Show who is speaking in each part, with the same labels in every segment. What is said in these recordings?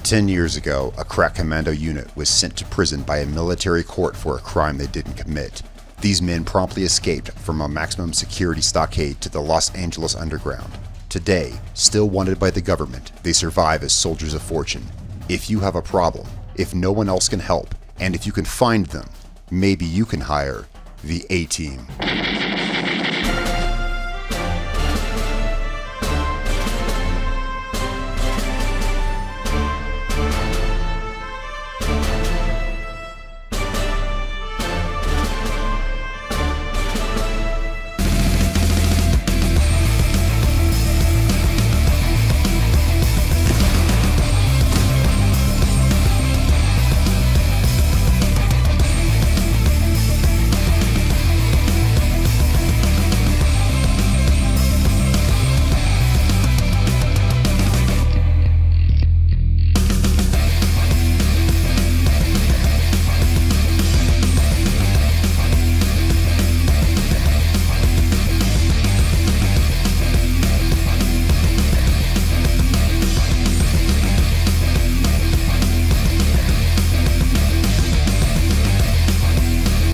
Speaker 1: 10 years ago, a crack commando unit was sent to prison by a military court for a crime they didn't commit. These men promptly escaped from a maximum security stockade to the Los Angeles underground. Today, still wanted by the government, they survive as soldiers of fortune. If you have a problem, if no one else can help, and if you can find them, maybe you can hire the A-Team.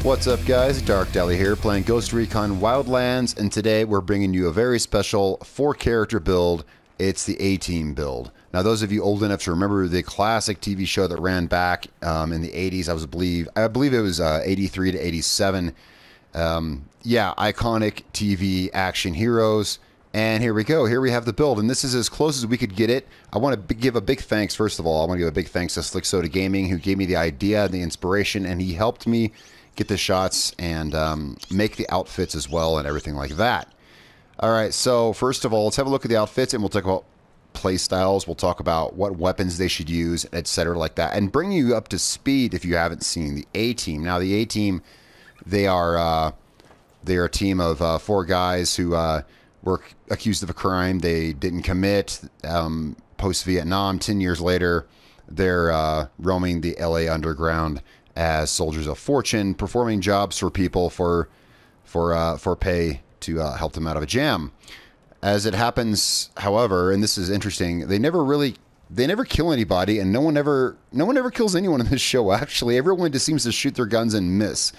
Speaker 1: What's up guys, Darkdally here playing Ghost Recon Wildlands, and today we're bringing you a very special 4-character build. It's the A-Team build. Now those of you old enough to remember the classic TV show that ran back in the 80s, I believe it was 83 to 87. Yeah, iconic TV action heroes. And here we go. Here we have the build, and this is as close as we could get it. I want to give a big thanks, first of all. I want to give a big thanks to Slick Soda Gaming, who gave me the idea, the inspiration, and he helped me get the shots and make the outfits as well and everything like that. All right, so first of all, let's have a look at the outfits, and we'll talk about play styles. We'll talk about what weapons they should use, etc. like that, and bring you up to speed if you haven't seen the A-Team. Now, the A-Team, they are a team of 4 guys who were accused of a crime they didn't commit. Post-Vietnam, 10 years later, they're roaming the LA underground as soldiers of fortune, performing jobs for people for pay to help them out of a jam. As it happens, however, and this is interesting, they never kill anybody, and no one ever kills anyone in this show. Actually, everyone just seems to shoot their guns and miss.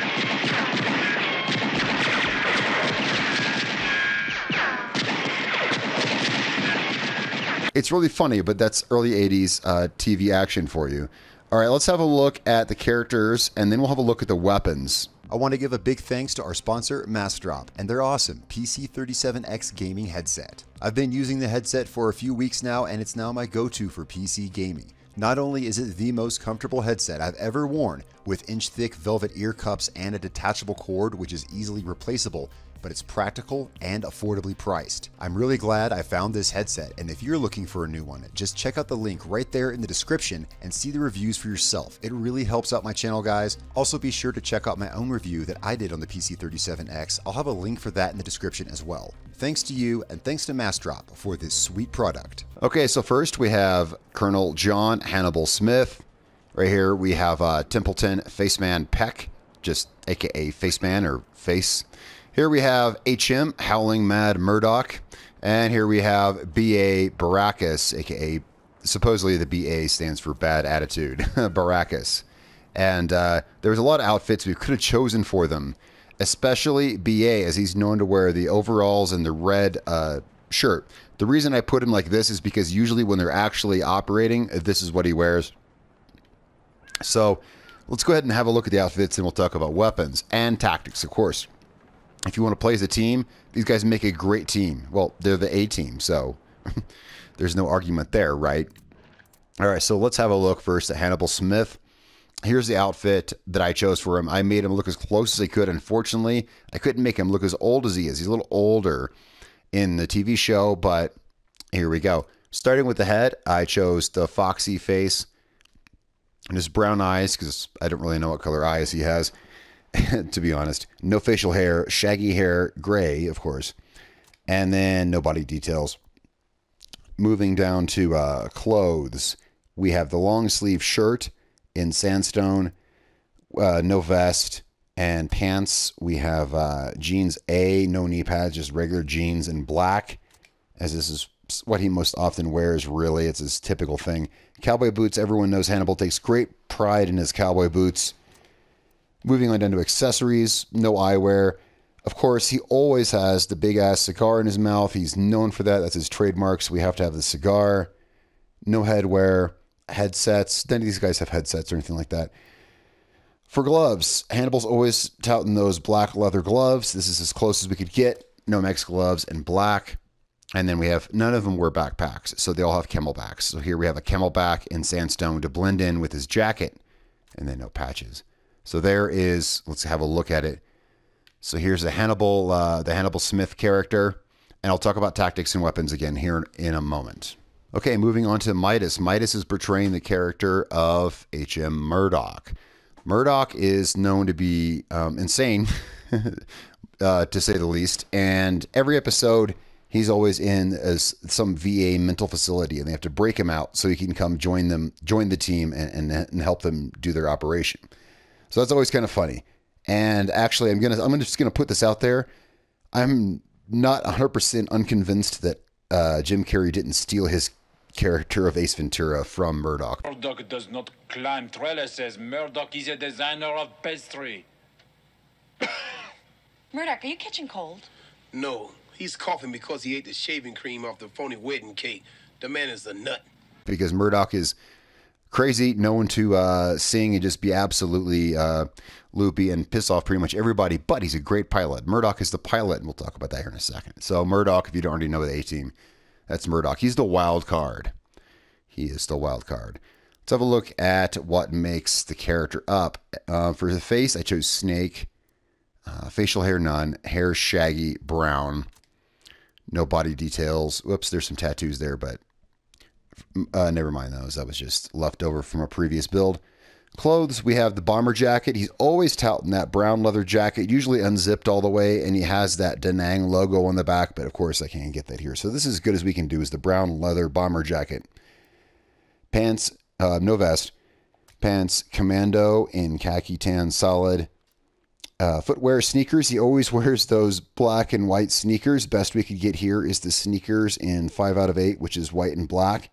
Speaker 1: It's really funny, but that's early 80s TV action for you. All right, let's have a look at the characters, and then we'll have a look at the weapons. I want to give a big thanks to our sponsor, Massdrop, and their awesome PC37X gaming headset. I've been using the headset for a few weeks now, and it's now my go-to for PC gaming. Not only is it the most comfortable headset I've ever worn, with inch-thick velvet ear cups and a detachable cord which is easily replaceable, but it's practical and affordably priced. I'm really glad I found this headset, and if you're looking for a new one, just check out the link right there in the description and see the reviews for yourself. It really helps out my channel, guys. Also be sure to check out my own review that I did on the PC37X. I'll have a link for that in the description as well. Thanks to you, and thanks to Massdrop for this sweet product. Okay, so first we have Colonel John Hannibal Smith. Right here we have Templeton Faceman Peck, just aka Faceman or Face. Here we have HM Howling Mad Murdoch, and here we have BA Baracus, aka supposedly the BA stands for bad attitude, Baracus. And there was a lot of outfits we could have chosen for them, especially BA, as he's known to wear the overalls and the red shirt. The reason I put him like this is because usually when they're actually operating, this is what he wears. So let's go ahead and have a look at the outfits, and we'll talk about weapons and tactics, of course. If you want to play as a team, these guys make a great team. Well, they're the A-Team, so there's no argument there, right? All right, so let's have a look first at Hannibal Smith. Here's the outfit that I chose for him. I made him look as close as I could. Unfortunately, I couldn't make him look as old as he is. He's a little older in the TV show, but here we go. Starting with the head, I chose the foxy face and his brown eyes, because I don't really know what color eyes he has. To be honest, no facial hair, shaggy hair, gray, of course, and then no body details. Moving down to clothes, we have the long sleeve shirt in sandstone, no vest, and pants. We have jeans A, no knee pads, just regular jeans in black, as this is what he most often wears, really. It's his typical thing. Cowboy boots. Everyone knows Hannibal takes great pride in his cowboy boots. Moving on down to accessories. No eyewear. Of course, he always has the big-ass cigar in his mouth. He's known for that. That's his trademark, so we have to have the cigar. No headwear. Headsets. None of these guys have headsets or anything like that. For gloves, Hannibal's always touting those black leather gloves. This is as close as we could get. TeknoAXE gloves in black. And then we have, none of them wear backpacks, so they all have camelbacks. So here we have a camelback in sandstone to blend in with his jacket. And then no patches. So there is, let's have a look at it. So here's the Hannibal Smith character. And I'll talk about tactics and weapons again here in a moment. Okay, moving on to Midas. Midas is portraying the character of H.M. Murdoch. Murdoch is known to be insane, to say the least. And every episode, he's always in some VA mental facility, and they have to break him out so he can come join the team, and help them do their operation. So that's always kind of funny. And actually, I'm just gonna put this out there. I'm not 100% unconvinced that Jim Carrey didn't steal his character of Ace Ventura from Murdoch.
Speaker 2: Murdoch does not climb trellises. Murdoch is a designer of pastry.
Speaker 3: Murdoch, are you catching cold?
Speaker 4: No, he's coughing because he ate the shaving cream off the phony wedding cake. The man is a nut. Because
Speaker 1: Murdoch is crazy, known to sing and just be absolutely loopy and piss off pretty much everybody, but he's a great pilot. Murdoch is the pilot, and we'll talk about that here in a second. So Murdoch, if you don't already know the A-Team, that's Murdoch. He's the wild card. He is the wild card. Let's have a look at what makes the character up. For the face, I chose snake. Facial hair, none. Hair, shaggy, brown. No body details. Whoops, there's some tattoos there, but never mind those. That was just left over from a previous build. Clothes, we have the bomber jacket. He's always touting that brown leather jacket, usually unzipped all the way, and he has that Da Nang logo on the back, but of course I can't get that here. So this is as good as we can do, is the brown leather bomber jacket. Pants, no vest. Pants, commando in khaki tan solid. Footwear, sneakers. He always wears those black and white sneakers. Best we could get here is the sneakers in 5 out of 8, which is white and black.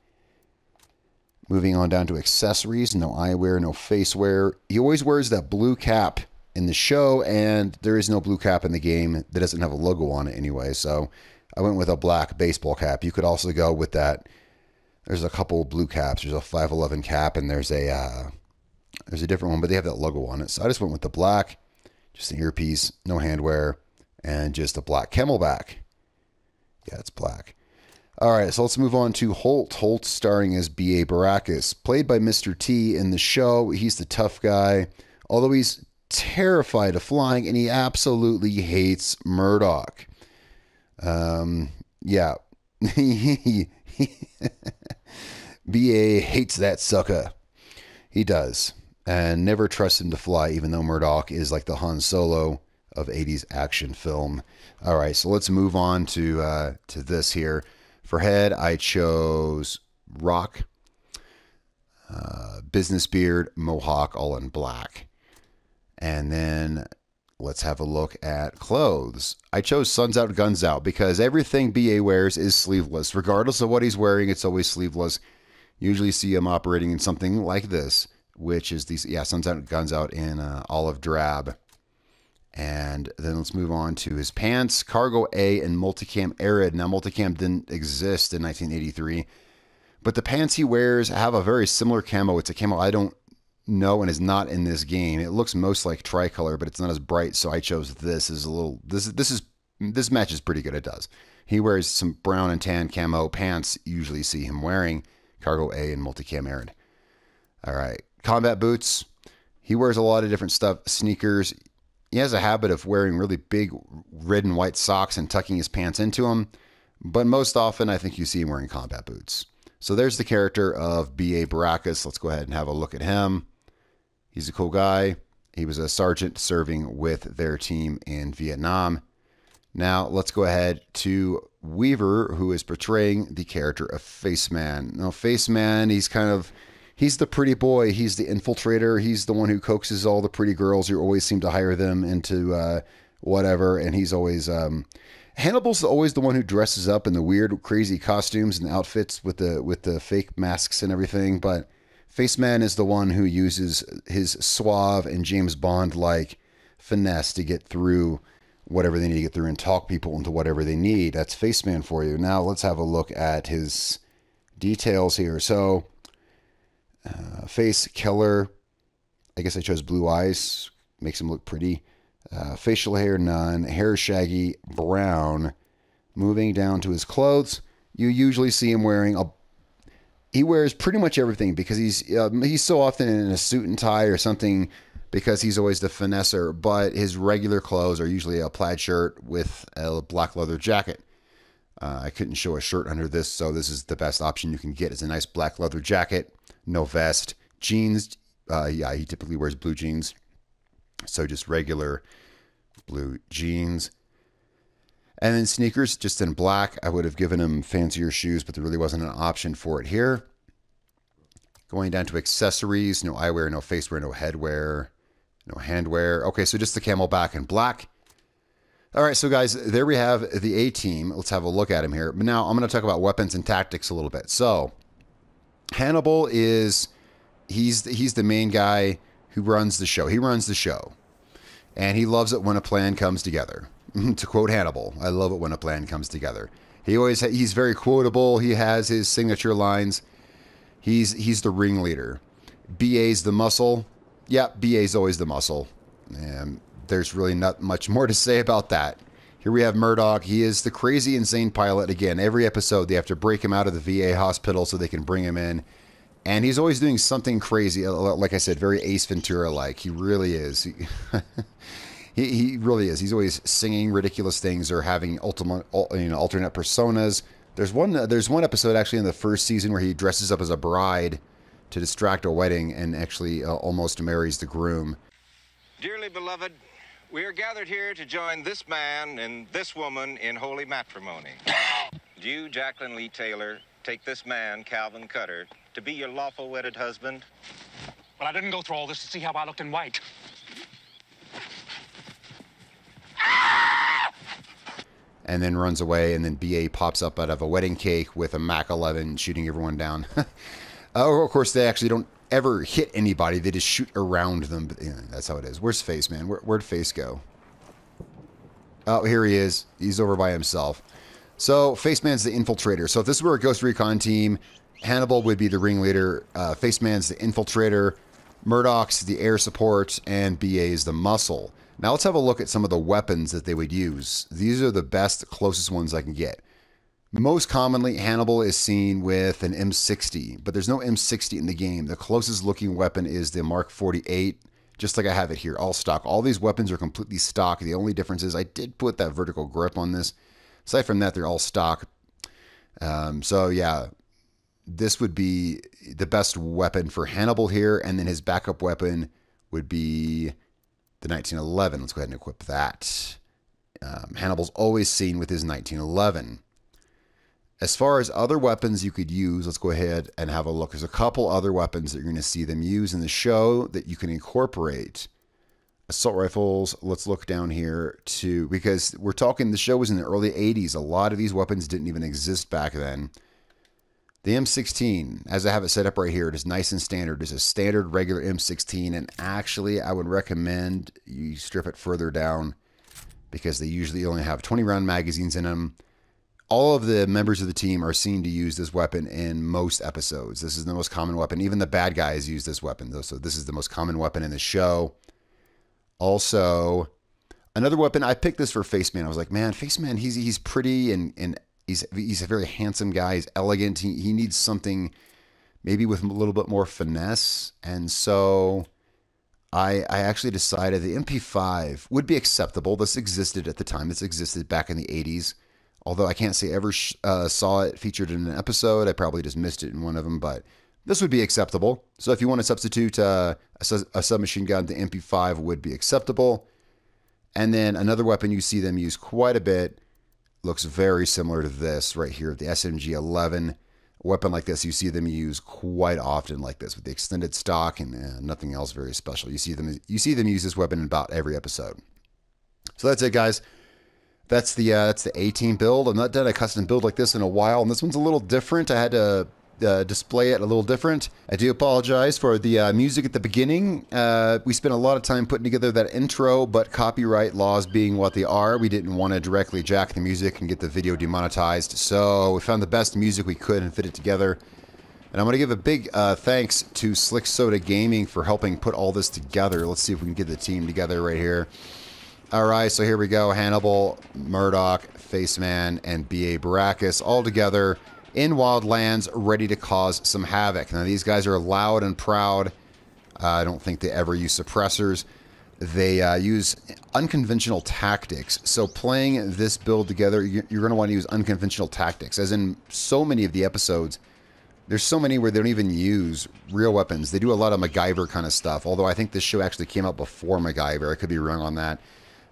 Speaker 1: Moving on down to accessories, no eyewear, no face wear. He always wears that blue cap in the show, and there is no blue cap in the game that doesn't have a logo on it anyway. So I went with a black baseball cap. You could also go with that. There's a couple blue caps. There's a 511 cap, and there's a different one, but they have that logo on it. So I just went with the black, just an earpiece, no handwear, and just a black camelback. Yeah, it's black. All right, so let's move on to Holt. Holt starring as B.A. Baracus, played by Mr. T in the show. He's the tough guy, although he's terrified of flying, and he absolutely hates Murdoch. Yeah. B.A. hates that sucker. He does, and never trusts him to fly, even though Murdoch is like the Han Solo of 80s action film. All right, so let's move on to this here. For head, I chose rock, business beard, mohawk, all in black. And then let's have a look at clothes. I chose Suns Out, Guns Out because everything BA wears is sleeveless. Regardless of what he's wearing, it's always sleeveless. Usually see him operating in something like this, which is these, yeah, Suns Out, Guns Out in olive drab. And then let's move on to his pants, Cargo A and Multicam Arid. Now, Multicam didn't exist in 1983, but the pants he wears have a very similar camo. It's a camo I don't know and is not in this game. It looks most like tricolor, but it's not as bright, so I chose this as a little. This matches pretty good. It does. He wears some brown and tan camo pants. You usually see him wearing Cargo A and Multicam Arid. All right, combat boots. He wears a lot of different stuff. Sneakers. He has a habit of wearing really big red and white socks and tucking his pants into them, but most often I think you see him wearing combat boots. So there's the character of B.A. Baracus. Let's go ahead and have a look at him. He's a cool guy. He was a sergeant serving with their team in Vietnam. Now let's go ahead to Weaver, who is portraying the character of Faceman. Now Faceman, he's the pretty boy. He's the infiltrator. He's the one who coaxes all the pretty girls who always seem to hire them into whatever. And he's always Hannibal's always the one who dresses up in the weird, crazy costumes and outfits with the fake masks and everything, but Faceman is the one who uses his suave and James Bond-like finesse to get through whatever they need to get through and talk people into whatever they need. That's Faceman for you. Now let's have a look at his details here. So, face killer. I guess I chose blue eyes. Makes him look pretty. Facial hair, none. Hair shaggy, brown. Moving down to his clothes, you usually see him wearing he wears pretty much everything because he's so often in a suit and tie or something because he's always the finesser, but his regular clothes are usually a plaid shirt with a black leather jacket. I couldn't show a shirt under this, so this is the best option you can get. It's a nice black leather jacket, no vest, jeans. Yeah, he typically wears blue jeans. So just regular blue jeans. And then sneakers, just in black. I would have given him fancier shoes, but there really wasn't an option for it here. Going down to accessories, no eyewear, no facewear, no headwear, no handwear. Okay, so just the camelback in black. All right, so guys, there we have the A-Team. Let's have a look at him here. But now I'm going to talk about weapons and tactics a little bit. So Hannibal he's the main guy who runs the show. He runs the show. And he loves it when a plan comes together. To quote Hannibal, I love it when a plan comes together. He's very quotable. He has his signature lines. He's the ringleader. BA's the muscle. Yeah, BA's always the muscle. And there's really not much more to say about that. Here we have Murdoch. He is the crazy, insane pilot. Again, every episode they have to break him out of the VA hospital so they can bring him in. And he's always doing something crazy. Like I said, very Ace Ventura-like. He really is. He really is. He's always singing ridiculous things or having alternate personas. There's one episode actually in the first season where he dresses up as a bride to distract a wedding and actually almost marries the groom.
Speaker 3: Dearly beloved, we are gathered here to join this man and this woman in holy matrimony. Do you, Jacqueline Lee Taylor, take this man, Calvin Cutter, to be your lawful wedded husband?
Speaker 5: Well, I didn't go through all this to see how I looked in white.
Speaker 1: And then runs away, and then BA pops up out of a wedding cake with a Mac 11 shooting everyone down. Of course, they actually don't ever hit anybody. They just shoot around them. But, that's how it is. Where's Face, man? Where'd Face go? Oh, here he is. He's over by himself. So, Faceman's the infiltrator. So, if this were a Ghost Recon team, Hannibal would be the ringleader. Faceman's the infiltrator. Murdoch's the air support. And BA is the muscle. Now let's have a look at some of the weapons that they would use. These are the best, closest ones I can get. Most commonly, Hannibal is seen with an M60, but there's no M60 in the game. The closest looking weapon is the Mark 48, just like I have it here, all stock. All these weapons are completely stock. The only difference is I did put that vertical grip on this. Aside from that, they're all stock. So yeah, this would be the best weapon for Hannibal here, and then his backup weapon would be the 1911. Let's go ahead and equip that. Hannibal's always seen with his 1911. As far as other weapons you could use, let's go ahead and have a look. There's a couple other weapons that you're going to see them use in the show that you can incorporate. Assault rifles, let's look down here too, because we're talking, the show was in the early 80s. A lot of these weapons didn't even exist back then. The M16, as I have it set up right here, it is nice and standard. It's a standard regular M16, and actually I would recommend you strip it further down because they usually only have 20 round magazines in them. All of the members of the team are seen to use this weapon in most episodes. This is the most common weapon. Even the bad guys use this weapon, though, so this is the most common weapon in the show. Also, another weapon, I picked this for Faceman. I was like, man, Faceman, he's pretty and he's a very handsome guy. He's elegant. He needs something maybe with a little bit more finesse. And so I actually decided the MP5 would be acceptable. This existed at the time. This existed back in the 80s. Although I can't say I ever saw it featured in an episode. I probably just missed it in one of them. But this would be acceptable. So if you want to substitute a submachine gun, the MP5 would be acceptable. And then another weapon you see them use quite a bit looks very similar to this right here, the SMG-11. A weapon like this, you see them use quite often like this with the extended stock and nothing else very special. You see them use this weapon in about every episode. So that's it, guys. That's the A-Team build. I've not done a custom build like this in a while, and this one's a little different. I had to display it a little different. I do apologize for the music at the beginning. We spent a lot of time putting together that intro, but copyright laws being what they are, we didn't want to directly jack the music and get the video demonetized. So we found the best music we could and fit it together. And I'm going to give a big thanks to Slick Soda Gaming for helping put all this together. Let's see if we can get the team together right here. Alright, so here we go. Hannibal, Murdoch, Faceman, and B.A. Baracus all together in Wildlands, ready to cause some havoc. Now, these guys are loud and proud. I don't think they ever use suppressors. They use unconventional tactics. So playing this build together, you're going to want to use unconventional tactics. As in so many of the episodes, there's so many where they don't even use real weapons. They do a lot of MacGyver kind of stuff, although I think this show actually came out before MacGyver. I could be wrong on that.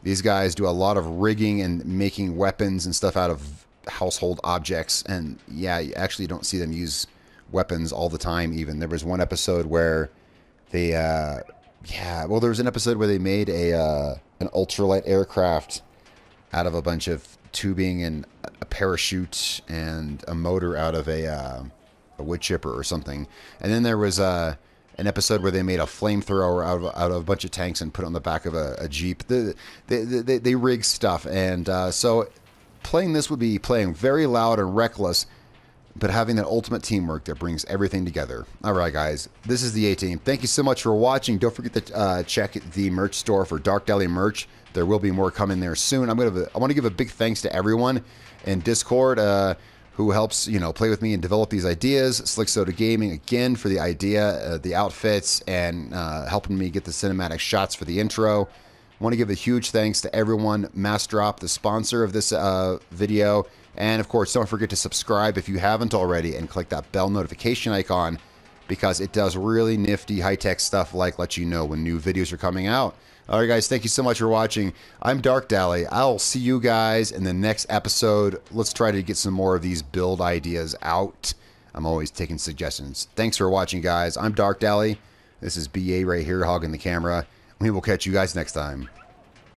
Speaker 1: These guys do a lot of rigging and making weapons and stuff out of household objects. And yeah, you actually don't see them use weapons all the time even. There was one episode where they, there was an episode where they made an ultralight aircraft out of a bunch of tubing and a parachute and a motor out of a wood chipper or something. And then there was an episode where they made a flamethrower out of a bunch of tanks and put it on the back of a Jeep. They rig stuff. And so playing this would be playing very loud and reckless, but having that ultimate teamwork that brings everything together. All right, guys, this is the A-Team. Thank you so much for watching. Don't forget to check the merch store for Darkdally merch. There will be more coming there soon. I want to give a big thanks to everyone in Discord who helps, play with me and develop these ideas. Slick Soda Gaming, again, for the idea, the outfits, and helping me get the cinematic shots for the intro. I want to give a huge thanks to everyone. Massdrop, the sponsor of this video. And, of course, don't forget to subscribe if you haven't already and click that bell notification icon because it does really nifty, high-tech stuff like let you know when new videos are coming out. All right, guys, thank you so much for watching. I'm Darkdally. I'll see you guys in the next episode. Let's try to get some more of these build ideas out. I'm always taking suggestions. Thanks for watching, guys. I'm Darkdally. This is BA right here hogging the camera. We will catch you guys next time.